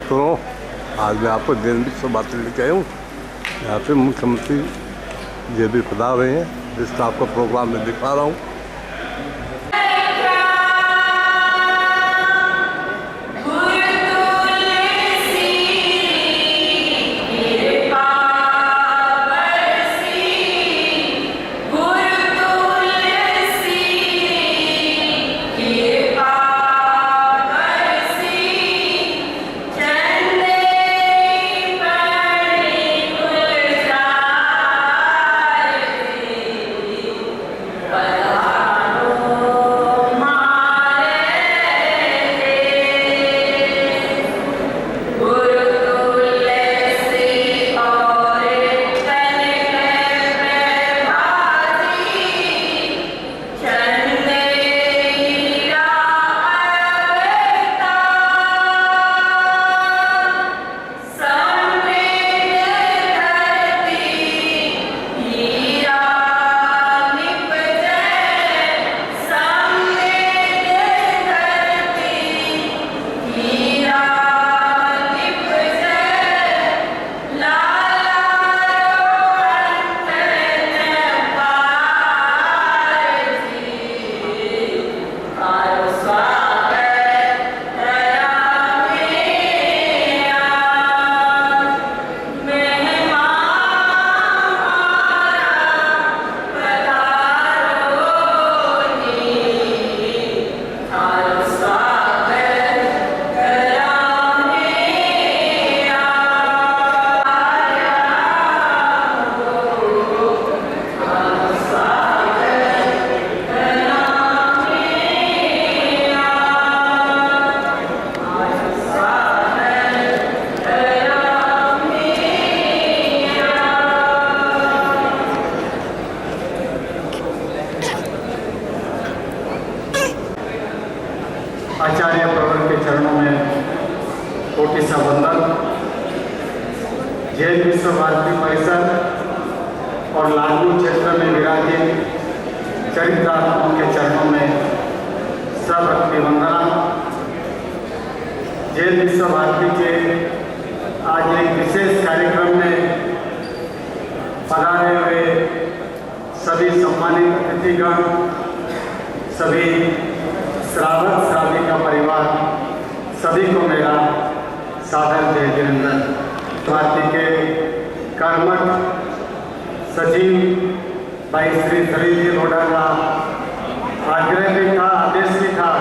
तो आज मैं आपको दिन भी सब बातें लेके आया हूँ। यहाँ पे मुख्यमंत्री ये भी पधा रहे हैं, जिसका आपको प्रोग्राम में दिखा रहा हूँ। आचार्य प्रवर के चरणों में कोटि सा वंदन। जैन विश्व भारती परिषद और लालगुन क्षेत्र में विराजित चरित्रात्माओं के चरणों में सभक्ति वंदना। जैन विश्व भारती के आज एक विशेष कार्यक्रम में पधारे हुए सभी सम्मानित अतिथिगण, सभी श्रावक श्राविका परिवार, सभी को मेरा सादर जय जिनेंद्र। भारती के कर्मठ सचिव भाई श्री धरीजी लोढ़ा का आग्रह भी था, आदेश भी था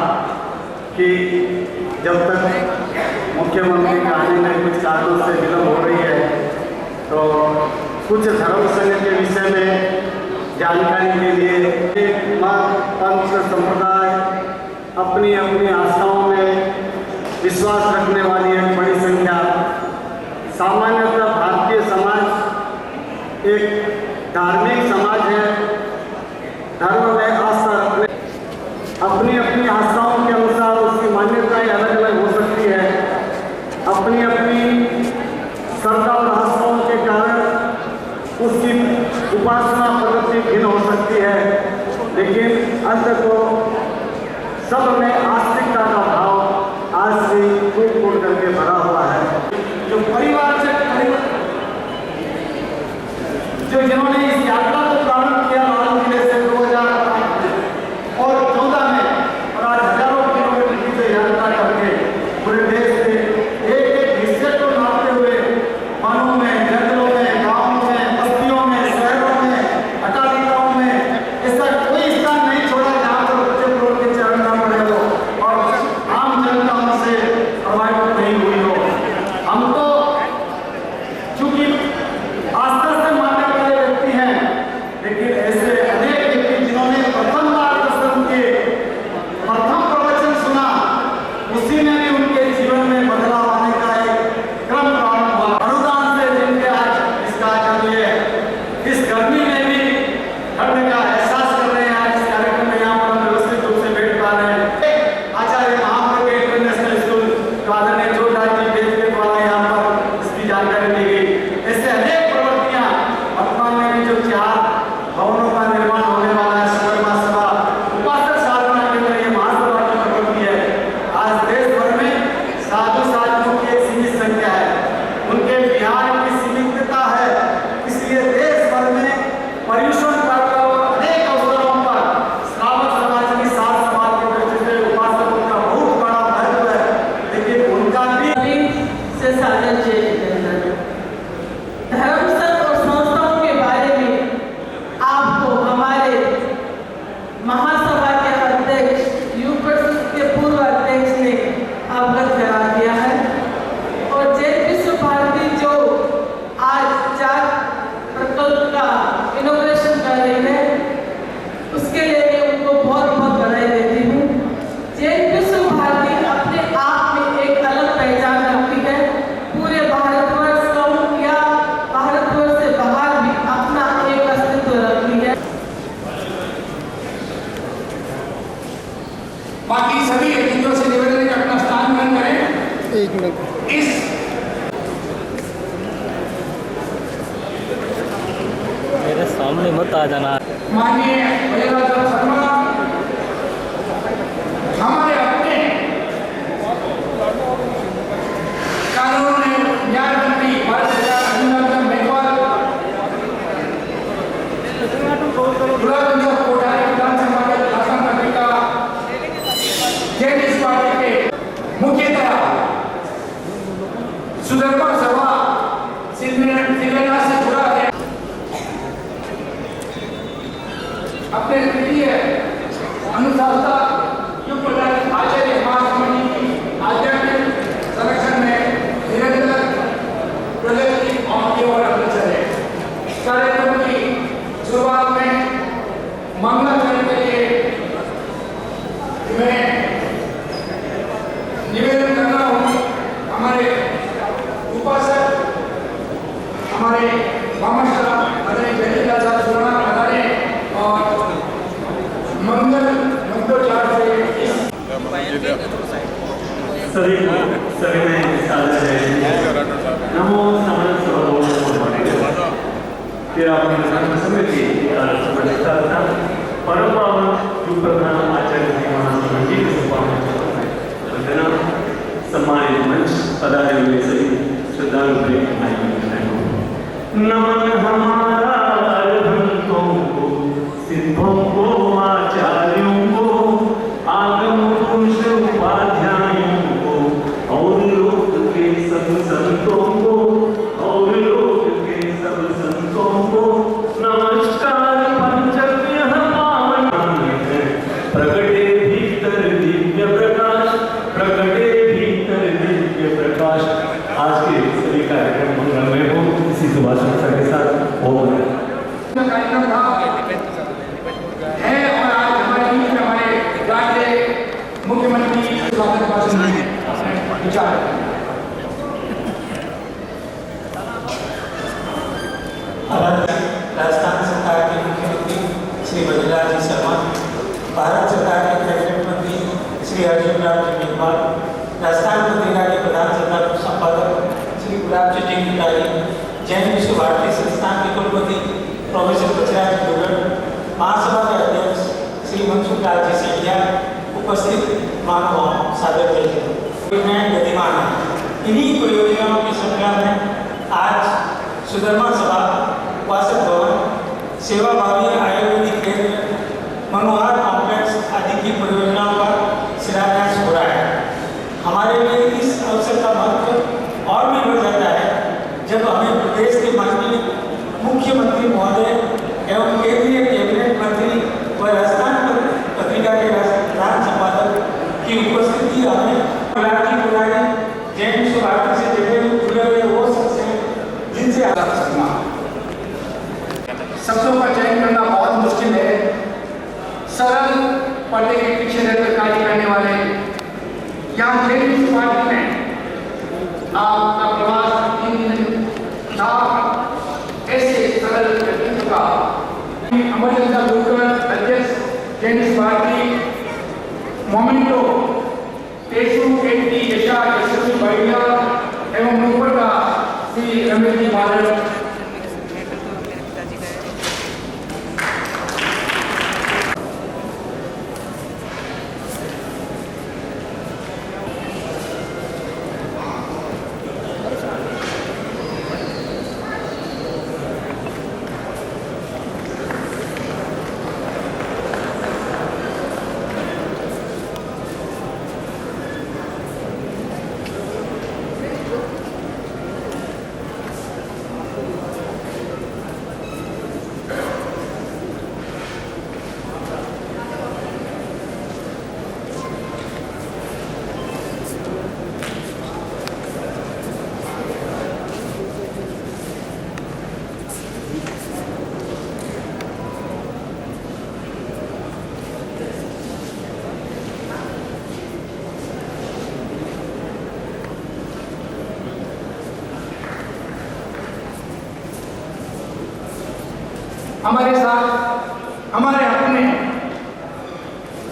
कि जब तक मुख्यमंत्री के आने में कुछ कारणों से विलम्ब हो रही है तो कुछ धर्म संघ के विषय में जानकारी के लिए मत, पंथ, संप्रदाय अपनी अपनी आस्थाओं में विश्वास रखने वाली एक बड़ी संख्या, सामान्यतः भारतीय समाज एक धार्मिक समाज है। धर्म में आस्था रखने, अपनी अपनी आस्थाओं के अनुसार उसकी मान्यताएं अलग अलग हो सकती है। अपनी अपनी श्रद्धा और आस्थाओं के कारण उसकी उपासना पद्धति भिन्न हो सकती है, लेकिन अंत को सब में आस्तिकता का भाव आज से फूट फूट करके राज्य के अंदर धर्म संघ और संस्थाओं के बारे में आपको हमारे महासभा के अध्यक्ष यूपीएससी के पूर्व अध्यक्ष ने अवगत करा दिया है। और जैन विश्व भारती जो आज 4 प्रकल्प का इनोग्रेशन कर रही है, उसके लिए मैं उनको बहुत बहुत बधाई देती हूँ। जैन विश्व भारती अपने आप में एक अलग पहचान रखती है। पूरे भारतवर्ष कहूँ या भारतवर्ष से बाहर भी अपना एक अस्तित्व रखती है। बाकी सभी अतिथियों से निवेदन है कि अपना स्थान ग्रहण करें। एक मिनट, इस मेरे सामने मत आ जाना। माननीय भैयालाल शर्मा हमारे अपने कानून न्याय मंत्री भारत सरकार अभिनंदन मेघवाल गुलाबगंज कोटारी विधानसभा के शासन पत्रिका जैन विश्व भारती के मुख्यतः सुधर्मा सभा शिलान्यास से जुड़ा है। अपने द्वितीय अनुशासता युग आचार्य महासमिति की आध्यात्मिक संरक्षण में निरंतर प्रगति की ओर अग्रसर है। कार्यक्रम की शुरुआत में मंगला करने के लिए मैं निवेदन कर रहा हूँ हमारे उपासक हमारे मामाश्रा हमारे जयलाल साहब सुना हमारे और मंगल मंगलोचार से सभी में सादर है। नमो समर्थ सर्वभौम फिर आपने धर्म समिति परम पावन युग प्रधान आचार्य महासमिति के वंदना सम्मानित मंच पधारे हुए सभी श्रद्धालु नमन हमारा अरहंतों को सिद्धों को आचार्यों को आगम पुरुष उपाध्यायों को और लोक के सब संतों को और लोक के सब संतों को नमस्कार। पंचव्य पावन प्रगटे भीतर दिव्य प्रकाश, प्रगटे भीतर दिव्य प्रकाश। आज के सभी कार्यक्रम मंगलमय हो, इसी शुभाशंसा के साथ हो कार्यक्रम था है और आज हमारे बीच में हमारे राज्य मुख्यमंत्री स्वागत भाषण में विचार राजस्थान सरकार के मुख्यमंत्री श्री भजनलाल जी शर्मा, भारत सरकार के कैबिनेट मंत्री श्री अर्जुन राम जी मेघवाल, राजस्थान पत्रिका के प्रधान संपादक श्री गुलाब जी टिंगरी, जैन विश्व भारती संस्थान के कुलपति प्रोफेसर पृथ्वीराज दुर्गढ़, महासभा के अध्यक्ष श्री मनसुख लाल जी सेठिया, उपस्थित मानव सादर गतिमान है। इन्हीं परियोजनाओं की श्रृंखला में आज सुधर्मा सभा, उपासक भवन, सेवा भावी आयुर्वेदिक केंद्र, मनोहर कॉम्प्लेक्स आदि की परियोजनाओं का शिलान्यास हो रहा है। हमारे लिए इस अवसर का महत्व और भी बढ़ जाता है जब हमें प्रदेश के माननीय मुख्यमंत्री महोदय एवं केंद्रीय कैबिनेट मंत्री व राजस्थान पत्रिका के प्रधान संपादक की उपस्थिति हमें जैन विश्व भारती से जुड़े हुए वो शख्स हैं जिनसे शब्दों का चयन करना बहुत मुश्किल है। सरल पर्दे के पीछे रहकर कार्य करने वाले यहाँ जैन विश्व भारती में आपका प्रवास 3 दिन था। ऐसे सरल व्यक्तित्व का अमरचंद्र दुर्गढ़ अध्यक्ष जैन विश्व भारती मोमेंटो तेसु केटी यशा यशस्वी बढ़िया एवं ऊपर का श्री रमेश जी बादल हमारे साथ हमारे अपने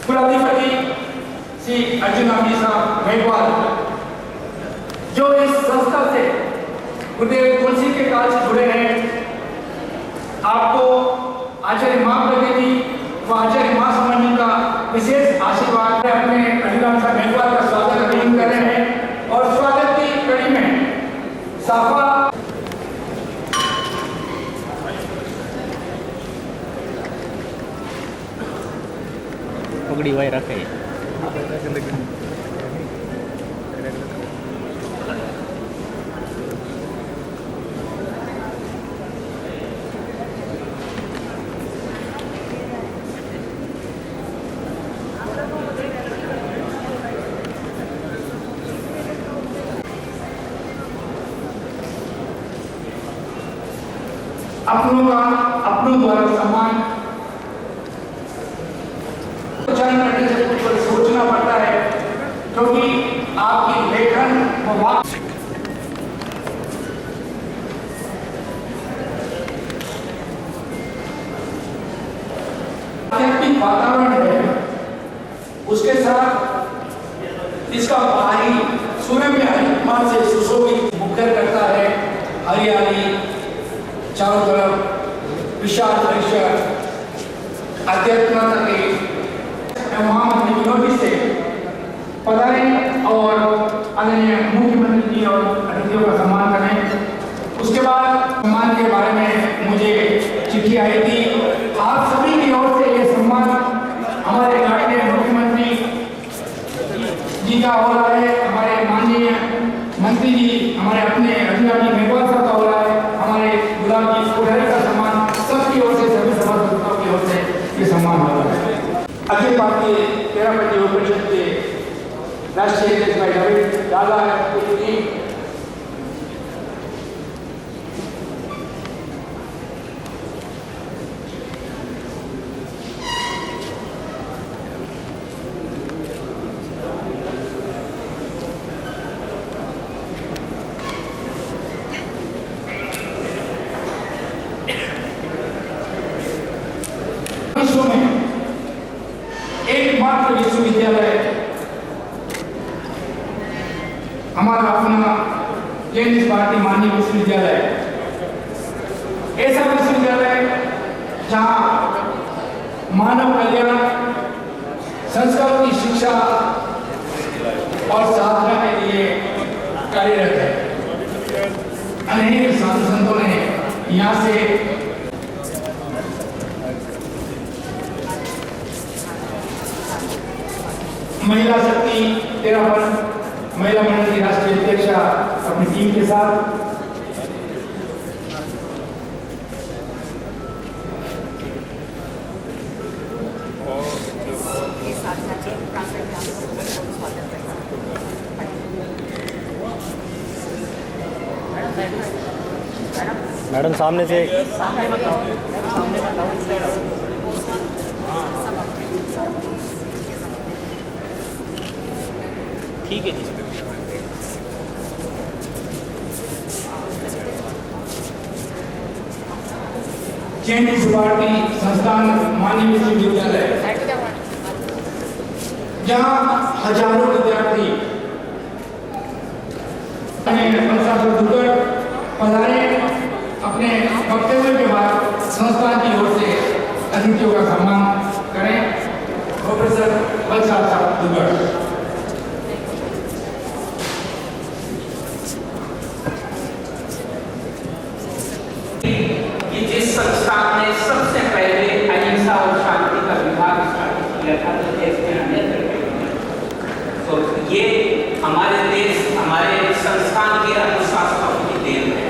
कुलाधिपति श्री अर्जुन राम जी साहब मेघवाल, जो इस संस्था से गुरुदेव तुलसी के काल से जुड़े हैं। आपको आचार्य मां प्रगति व आचार्य मां समन्वय का विशेष आशीर्वाद अपने अर्जुन राम साहब मेघवाल का स्वागत अभिनंदन कर रहे हैं। और स्वागत की कड़ी में साफा पगड़ी वाई रखे। अपनों द्वारा सम्मान करने से कुछ सोचना पड़ता है, क्योंकि आपकी लेखन व आध्यात्मिक वातावरण है, उसके साथ इसका बाहरी सूर्य हरिमान से सुशोभित मुखर करता है। हरियाली चारों तरफ, विशाल परिसर, अध्यात्मता के महामंत्री विनोदी से पधारे और आदरणीय मुख्यमंत्री जी और अतिथियों का सम्मान करें। उसके बाद सम्मान के बारे में मुझे चिट्ठी आई थी। आप सभी की ओर से ये सम्मान हमारे राज्य मुख्यमंत्री जी का हो रहा है, हमारे माननीय मंत्री जी, हमारे अपने अर्जुन राम जी मेघवाल साहब का हो रहा है, हमारे गुलाब जी कोठारी का सम्मान, सबकी ओर से, सभी सभासदों की ओर से ये सम्मान हो रहा है। अखिल भारतीय तेरापति योग परिषद के राष्ट्रीय अध्यक्ष भाई रवि दादा की विश्व में एकमात्र विश्वविद्यालय हमारा अपना जैन भारती माननीय विश्वविद्यालय, ऐसा विश्वविद्यालय जहां मानव कल्याण, संस्कृत की शिक्षा और साधना के लिए कार्यरत है। अनेक साधु संतों ने यहाँ से महिला शक्ति तेरापन महिला मंडल की राष्ट्रीय अध्यक्षा अपनी टीम के साथ मैडम सामने से ठीक है जी। जैन भारती संस्थान माननीय विश्वविद्यालय, जहां हजारों विद्यार्थी पधारे। अपने वक्तव्य के बाद संस्थान की ओर से अतिथियों का सम्मान करें। प्रोफेसर बलसार साहब दुगड़। जिस संस्थान ने सबसे पहले अहिंसा और शांति का विभाग स्थापित किया था, तो ये हमारे देश, हमारे संस्थान के अनुशासकों की देन है।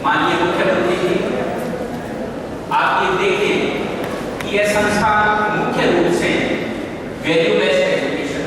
माननीय मुख्यमंत्री जी, आप ये देखें कि यह संस्थान मुख्य रूप से वैल्यू बेस्ड एजुकेशन,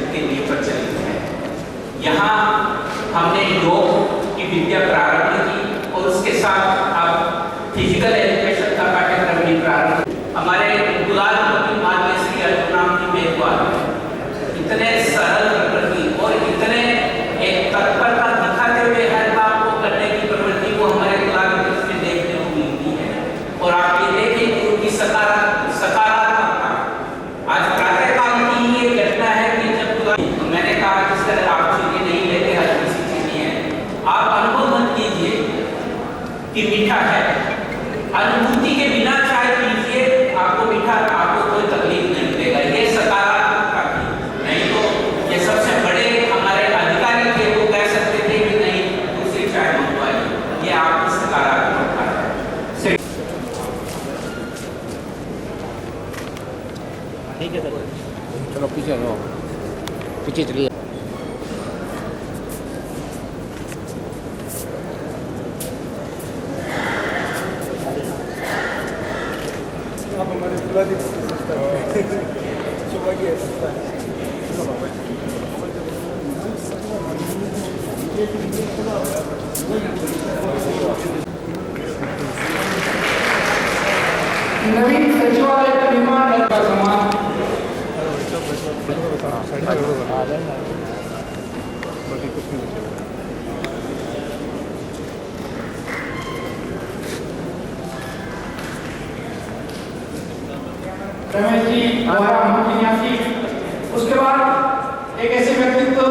कि मीठा है। अनुभूति के बिना चाय पीजिए, आपको मीठा, आपको कोई तकलीफ नहीं मिलेगा। ये सकारात्मकता थी। नहीं तो ये सबसे बड़े हमारे अधिकारी थे, वो कह सकते थे कि नहीं दूसरी चाय मंगवाइए। ये आपकी सकारात्मकता है। ठीक है सर, चलो पीछे लो, पीछे चलिए। आप हमारे सुबह की नवीन सचिवालय का निर्माण का सम्मान रमेश जी द्वारा मुख्य न्यासी। उसके बाद एक ऐसे व्यक्तित्व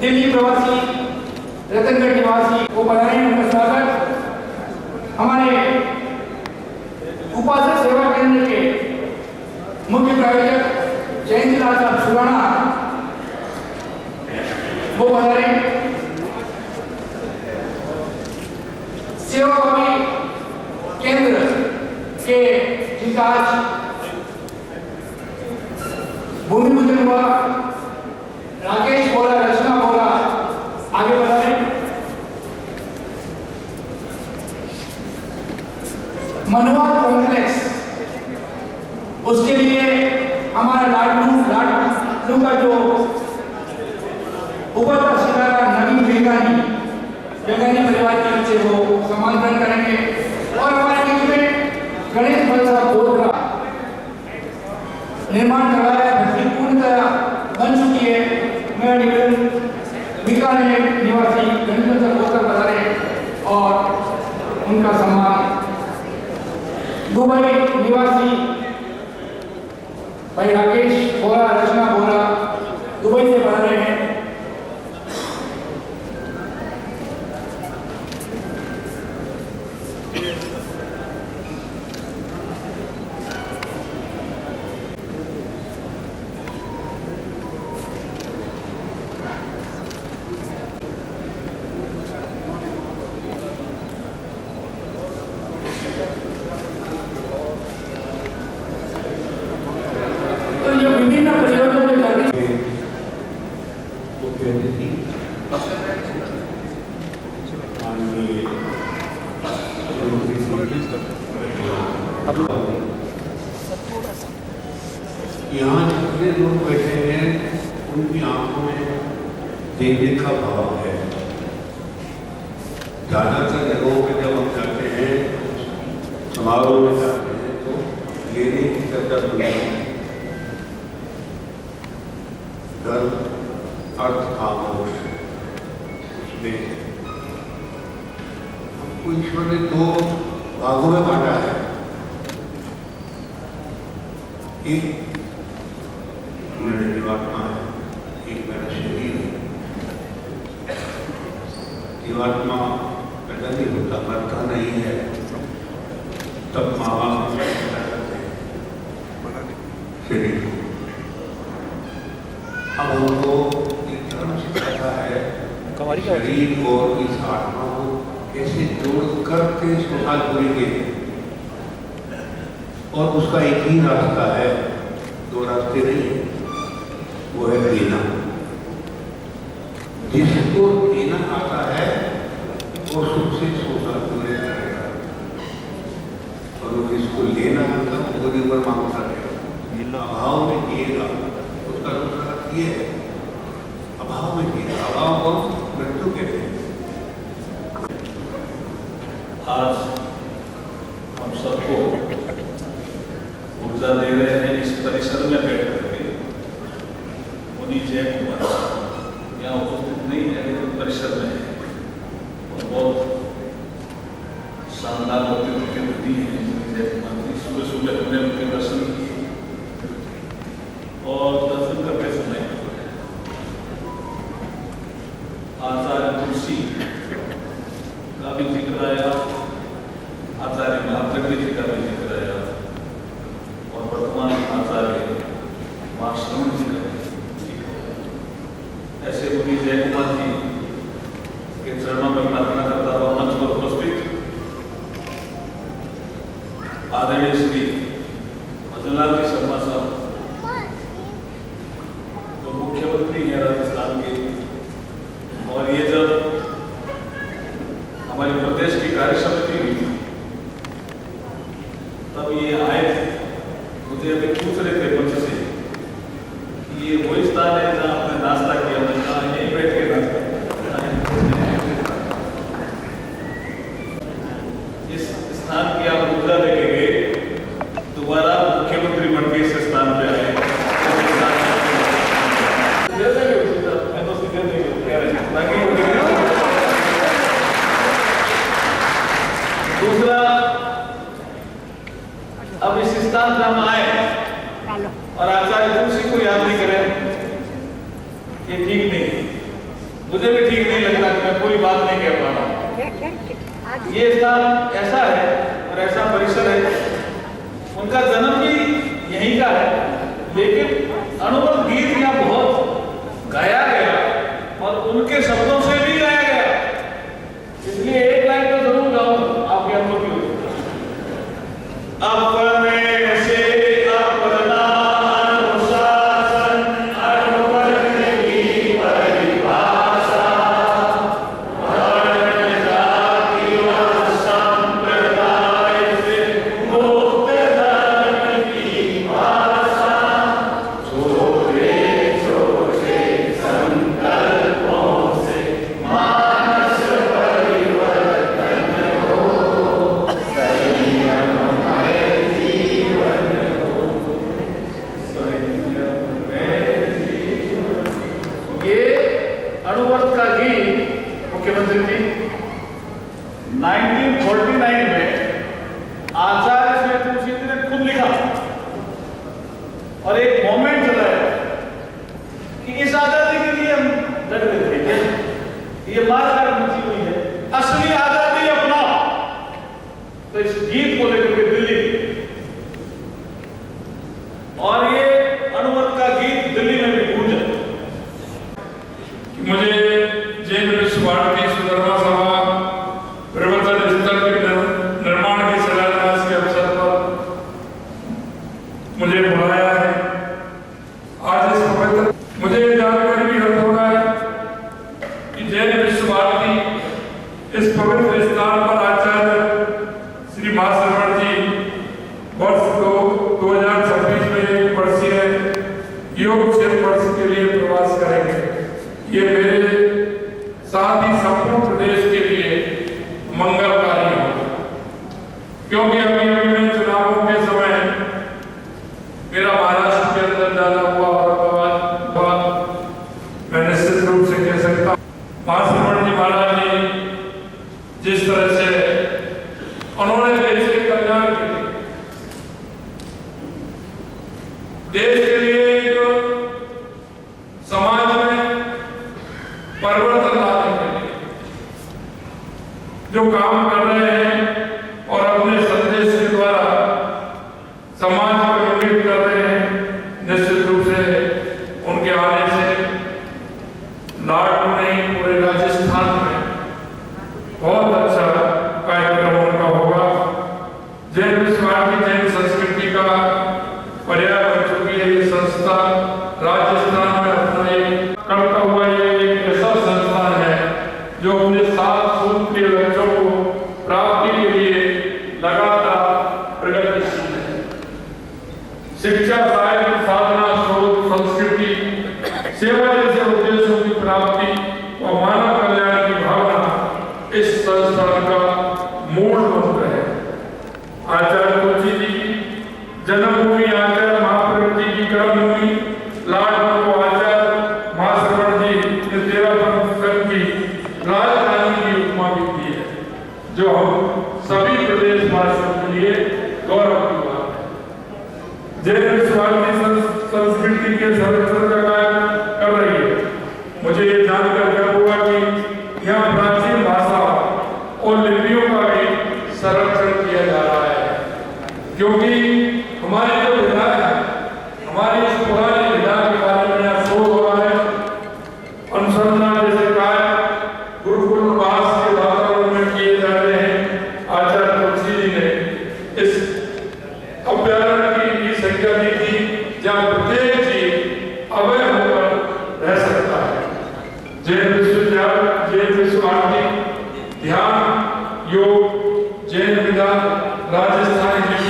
दिल्ली प्रवासी रतनगढ़ निवासी को बनाए उनका स्वागत हमारे उपासक सेवा केंद्र के मुख्य प्रायोजक जयंतीलाल साहब सुराणा वो बता रहे सेवाभावी केंद्र के जिनका आज भूमि पूजन हुआ, राकेश बोला, रचना बोला, आगे बढ़ा रहे मनोहर कॉम्प्लेक्स, उसके लिए हमारा लाडलू का जो उपतहसीलदार नवीन बेगानी परिवार के बच्चे वो सम्मान ग्रहण करेंगे। और हमारे बीच में गणेश बलसा बोधरा निर्माण करवाया, भर्ती पूर्णतः बन चुकी है। मेरा निवेदन बीकानेर निवासी गणेश बलसा बोधरा बता रहे और उनका सम्मान दुबई निवासी भाई राकेश बोरा, रचना बोरा दुबई से बता रहे हैं। यहाँ जितने लोग बैठे हैं उनकी आंखों में देखने का भाव है। ज़्यादातर जगहों पे जब हम जाते हैं, समारोह में जाते हैं, तो लेने की चर्चा सुनते हैं, धर्म अर्थ खामोश। उसमें हमको ईश्वर ने दो भागों में बांटा है। एक मेरा जीवात्मा है, एक मेरा शरीर है। जीवात्मा पैदा नहीं होता, मरता नहीं है, तब माँ बाप पैदा करते हैं शरीर को। अब हमको एक धर्म सिखाता है शरीर और इस आत्मा को कैसे जोड़ करके सुधार करेंगे। और उसका एक ही रास्ता है, दो रास्ते नहीं है, वो है देना। जिसको देना आता है वो सुख से सोचा पूरे करेगा, और वो जिसको लेना आता है वो पूरी उम्र मांगता रहेगा। अभाव में जिएगा, उसका दूसरा अर्थ ये है, अभाव में जिएगा। अभाव को मृत्यु कहते हैं। आज हम सबको ऊर्जा दे रहे हैं इस परिसर में बैठ करके मुनि जय कुमार यहाँ उपस्थित नहीं है, लेकिन परिसर में है और बहुत शानदार व्यक्तित्व के प्रति हैं मुनि जय कुमार जी। सुबह सुबह हमने उनके दर्शन किए और दर्शन करते समय आचार्य तुलसी का भी जिक्र आया, आचार्य महाप्रज्ञ जी का भी जिक्र आया और वर्तमान आचार्य महाश्रवण जी का जिक्र आया। ऐसे मुनि जय कुमार जी के चरणों में प्रार्थना करता हुआ मंच पर उपस्थित आदरणीय श्री भजनलाल जी शर्मा साहब जो मुख्यमंत्री हैं राजस्थान के, और ये जब हमारे प्रदेश की कार्य समिति हुई तब ये आए थे, मुझे अभी पूछ रहे थे मंच से कि ये वही स्थान है जहाँ आपने नाश्ता किया, मैंने कहा यहीं बैठ के नाश्ता। इस स्थान की आप मुद्रा लेके गए, दोबारा मुख्यमंत्री बन के इस स्थान पे आए। मैं तो सीधे दूसरा, अब इस स्थान पर हम आए और आचार्य तुलसी को याद नहीं करें, ये ठीक नहीं, मुझे भी ठीक नहीं लग रहा कि मैं पूरी बात नहीं कह पा रहा। ये स्थान ऐसा है और ऐसा परिसर है, उनका जन्म भी यहीं का है, लेकिन अनुभव गीत यहाँ बहुत गाया गया और उनके शब्दों से भी गाया गया, इसलिए एक लाइन तो जरूर गाऊं आपके अनुभव की। अपने से अपना अनुशासन अनुवर्ण की परिभाषा, वर्ण जाति और संप्रदाय से मुक्त धर्म की भाषा, छोटे छोटे संकल्पों से मानस परिवर्तन हो, संयममय जीवन हो, संयममय जीवन। ये अणुवर्त का गीत मुख्यमंत्री जी 1949 में आचार्य श्री तुलसी जी ने खुद लिखा और एक मोमेंट चला है कि इस आजादी के लिए हम लड़ रहे थे, ये मार मची हुई है, असली आजादी अपनाओ। तो इस गीत को लेकर के दिल्ली और ये अणुवर्त का गीत दिल्ली में भी गूंजा। मुझे जैन विश्व भारती सुधर्मा सभा प्रवर्तन स्थल के निर्माण की शिलान्यास के अवसर पर मुझे बुलाया है। आज इस पवित्र मुझे जानकारी भी हासिल हो रहा है कि जैन विश्व भारती इस पवित्र स्थान पर आचार्य श्री महाश्रवण जी वर्ष 2026 में 1 वर्षीय योग क्षेत्र वर्ष के लिए प्रवास करेंगे। ये मेरे साथ ही संपूर्ण प्रदेश के लिए मंगलकारी होगा, क्योंकि अभी मैं चुनावों के समय मेरा महाराष्ट्र के अंदर जाना हुआ और मैं निश्चित रूप से कह सकता हूँ महाश्रवण जी महाराज जी जिस तरह से उन्होंने देश के कल्याण के लिए, देश के लिए एक समाज में परिवर्तन लाने के लिए जो काम कर रहे हैं और अपने संदेश के द्वारा समाज को इंगित कर रहे हैं, निश्चित रूप से उनके आने से लाडू नहीं पूरे राजस्थान में बहुत अच्छा कार्यक्रम उनका होगा। जैन विश्व भारती जैन संस्कृति का पर्याय बन चुकी है ये संस्था, राजस्थान में अपना एक करता हुआ ये एक ऐसा संस्थान है जो अपने 7 सूत्रीय लक्ष्यों को प्राप्ति के लिए लगातार प्रगतिशील है। शिक्षा, साहित्य, साधना, शोध, संस्कृति, सेवा जैसे उद्देश्यों की प्राप्ति और मानव कल्याण की भावना इस संस्थान का मूल मंत्र है। आचार्य तुलसी जी की जन्मभूमि, आचार्य महाप्रभु जी की कर्मभूमि, लाडपुर को आचार्य महाश्रवण जी ने 13 की राजधानी की उपमा भी दी है, जो हम सभी प्रदेश वासियों के लिए गौरव की बात है। जैन विश्व भारती संस्कृति के संरक्षण का कार्य कर रही है। मुझे ये जानकर गर्व हुआ कि यहाँ प्राचीन भाषा और संज्ञा दी थी जहाँ प्रत्येक जीव अवय होकर रह सकता है। जैन विश्वविद्यालय, जैन विश्व ध्यान, योग, जैन विधा, राजस्थानी